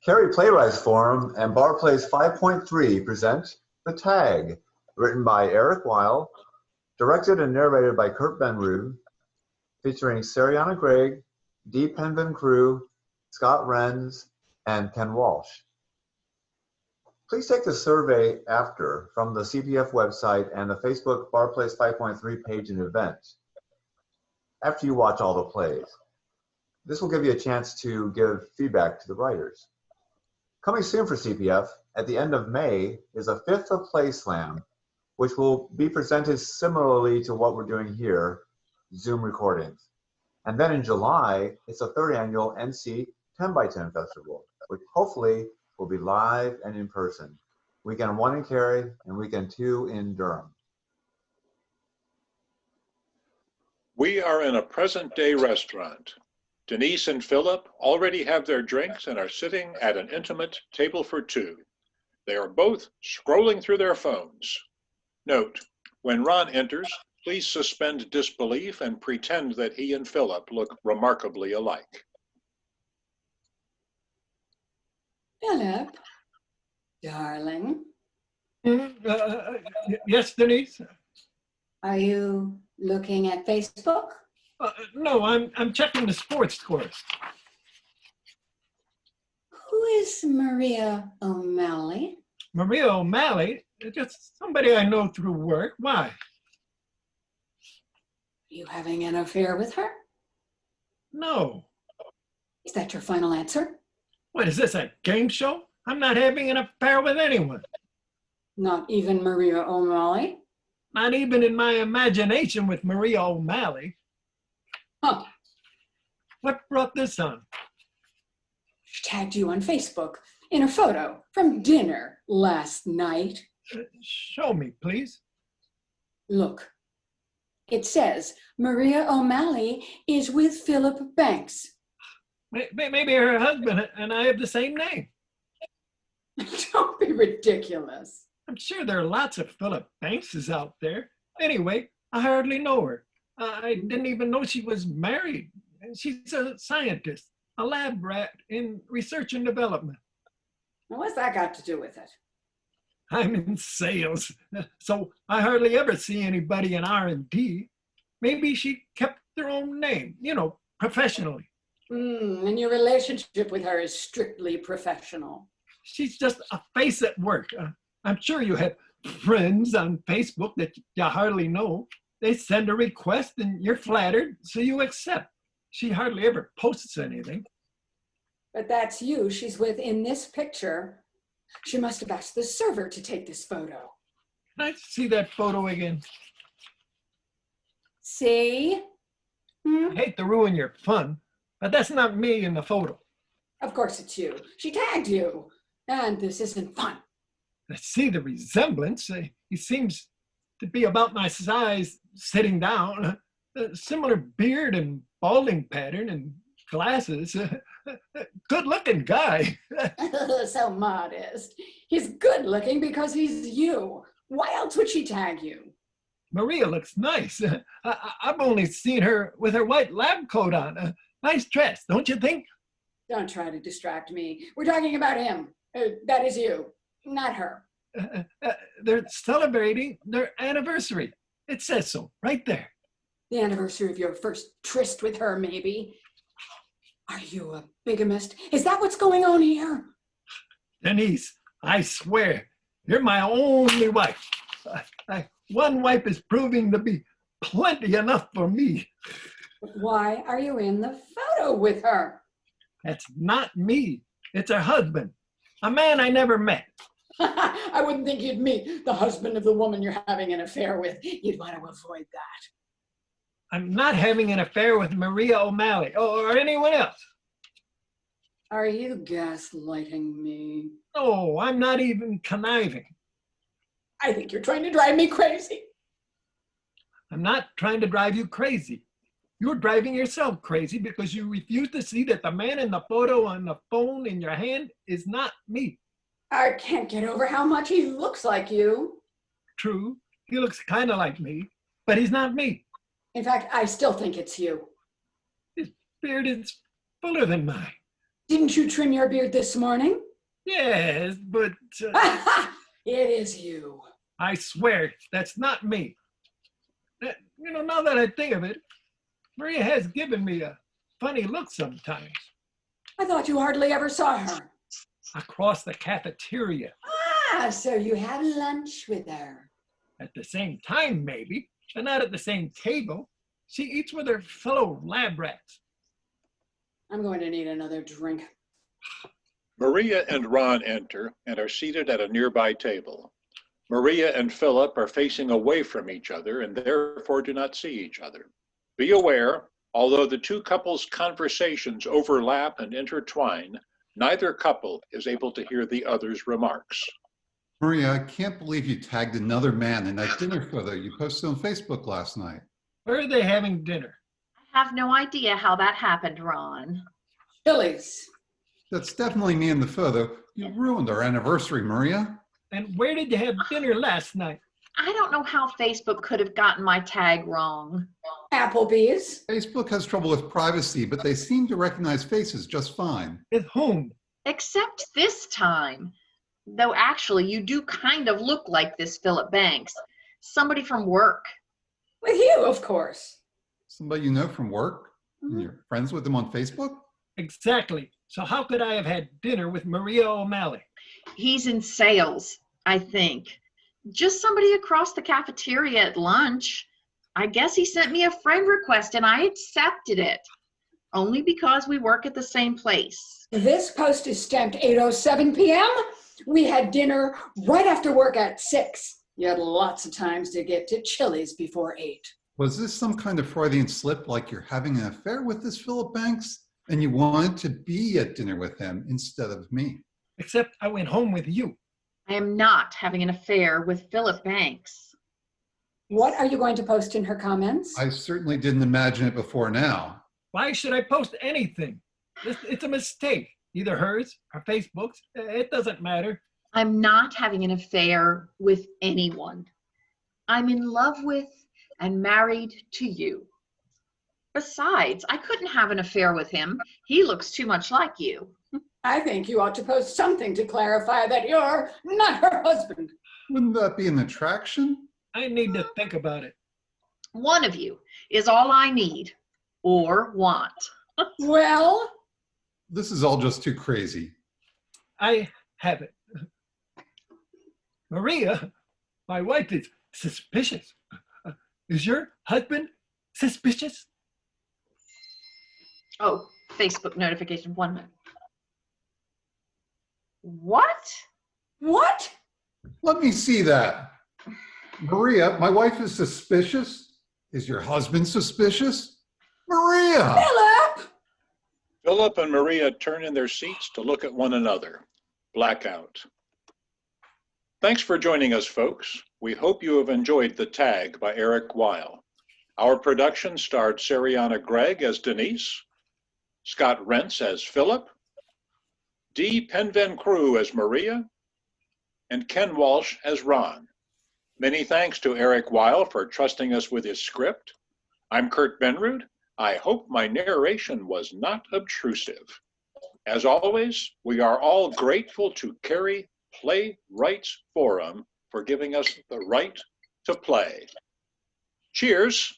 Cary Playwrights Forum and Bar Plays 5.3 present The Tag, written by Eric Weil, directed and narrated by Kurt Benrud, featuring Sariana Gregg, Dee Penvan Crew, Scott Renz, and Ken Walsh. Please take the survey after from the CPF website and the Facebook Bar Plays 5.3 page and events after you watch all the plays. This will give you a chance to give feedback to the writers. Coming soon for CPF, at the end of May, is a fifth of Play Slam, which will be presented similarly to what we're doing here, Zoom recordings. And then in July, it's a third annual NC 10x10 Festival, which hopefully will be live and in person. Weekend 1 in Cary and weekend 2 in Durham. We are in a present-day restaurant. Denise and Philip already have their drinks and are sitting at an intimate table for two. They are both scrolling through their phones. Note, when Ron enters, please suspend disbelief and pretend that he and Philip look remarkably alike. Philip, darling. Yes, Denise? Are you looking at Facebook? No, I'm checking the sports course. Who is Maria O'Malley? Maria O'Malley? Just somebody I know through work. Why? Are you having an affair with her? No. Is that your final answer? What, is this a game show? I'm not having an affair with anyone. Not even Maria O'Malley? Not even in my imagination with Maria O'Malley. Huh. What brought this on? She tagged you on Facebook in a photo from dinner last night. Show me, please. Look, it says Maria O'Malley is with Philip Banks. Maybe her husband and I have the same name. Don't be ridiculous. I'm sure there are lots of Philip Bankses out there. Anyway, I hardly know her. I didn't even know she was married. She's a scientist, a lab rat in research and development. What's that got to do with it? I'm in sales, so I hardly ever see anybody in R&D. Maybe she kept her own name, professionally. And your relationship with her is strictly professional. She's just a face at work. I'm sure you have friends on Facebook that you hardly know. They send a request and you're flattered, so you accept. She hardly ever posts anything. But that's you she's with in this picture. She must have asked the server to take this photo. Can I see that photo again? See? I hate to ruin your fun, but that's not me in the photo. Of course it's you. She tagged you. And this isn't fun. I see the resemblance. He seems to be about my size sitting down. Similar beard and balding pattern and glasses. Good looking guy. So modest. He's good looking because he's you. Why else would she tag you? Maria looks nice. I've only seen her with her white lab coat on. Nice dress, don't you think? Don't try to distract me. We're talking about him. That is you, not her. They're celebrating their anniversary. It says so, right there. The anniversary of your first tryst with her, maybe. Are you a bigamist? Is that what's going on here? Denise, I swear, you're my only wife. One wife is proving to be plenty enough for me. Why are you in the photo with her? That's not me. It's her husband, a man I never met. I wouldn't think you'd meet the husband of the woman you're having an affair with. You'd want to avoid that. I'm not having an affair with Maria O'Malley or anyone else. Are you gaslighting me? No, I'm not even conniving. I think you're trying to drive me crazy. I'm not trying to drive you crazy. You're driving yourself crazy because you refuse to see that the man in the photo on the phone in your hand is not me. I can't get over how much he looks like you. True, he looks kind of like me, but he's not me. In fact, I still think it's you. His beard is fuller than mine. Didn't you trim your beard this morning? Yes, but It is you. I swear that's not me. Now that I think of it, Maria has given me a funny look sometimes. I thought you hardly ever saw her. Across the cafeteria. So you had lunch with her. At the same time, maybe, but not at the same table. She eats with her fellow lab rats. I'm going to need another drink. Maria and Ron enter and are seated at a nearby table. Maria and Philip are facing away from each other and therefore do not see each other. Be aware, although the two couples' conversations overlap and intertwine, neither couple is able to hear the other's remarks. Maria, I can't believe you tagged another man in that dinner photo you posted on Facebook last night. Where are they having dinner? I have no idea how that happened, Ron. Chili's. That's definitely me in the photo. You ruined our anniversary, Maria. And where did you have dinner last night? I don't know how Facebook could have gotten my tag wrong. Applebee's. Facebook has trouble with privacy, but they seem to recognize faces just fine. With whom? Except this time. Though actually, you do kind of look like this Philip Banks. Somebody from work. With you, of course. Somebody you know from work? And you're friends with them on Facebook? Exactly. So how could I have had dinner with Maria O'Malley? He's in sales, I think. Just somebody across the cafeteria at lunch. I guess he sent me a friend request and I accepted it. Only because we work at the same place. This post is stamped 8:07 p.m. We had dinner right after work at 6. You had lots of times to get to Chili's before 8. Was this some kind of Freudian slip, like you're having an affair with this Philip Banks and you wanted to be at dinner with him instead of me? Except I went home with you. I am not having an affair with Philip Banks. What are you going to post in her comments? I certainly didn't imagine it before now. Why should I post anything? It's a mistake. Either hers or Facebook's. It doesn't matter. I'm not having an affair with anyone. I'm in love with and married to you. Besides, I couldn't have an affair with him. He looks too much like you. I think you ought to post something to clarify that you're not her husband. Wouldn't that be an attraction? I need to think about it. One of you is all I need or want. Well, This is all just too crazy. I have it. Maria, my wife is suspicious. Is your husband suspicious? Oh, Facebook notification, 1 minute. What? what? Let me see that. Maria, my wife is suspicious. Is your husband suspicious? Maria! Philip! Philip and Maria turn in their seats to look at one another. Blackout. Thanks for joining us, folks. We hope you have enjoyed The Tag by Eric Weil. Our production starred Sariana Gregg as Denise, Scott Rentz as Philip, Dee Penvencrew as Maria, and Ken Walsh as Ron. Many thanks to Eric Weil for trusting us with his script. I'm Kurt Benrud. I hope my narration was not obtrusive. As always, we are all grateful to Cary Playwrights Forum for giving us the right to play. Cheers.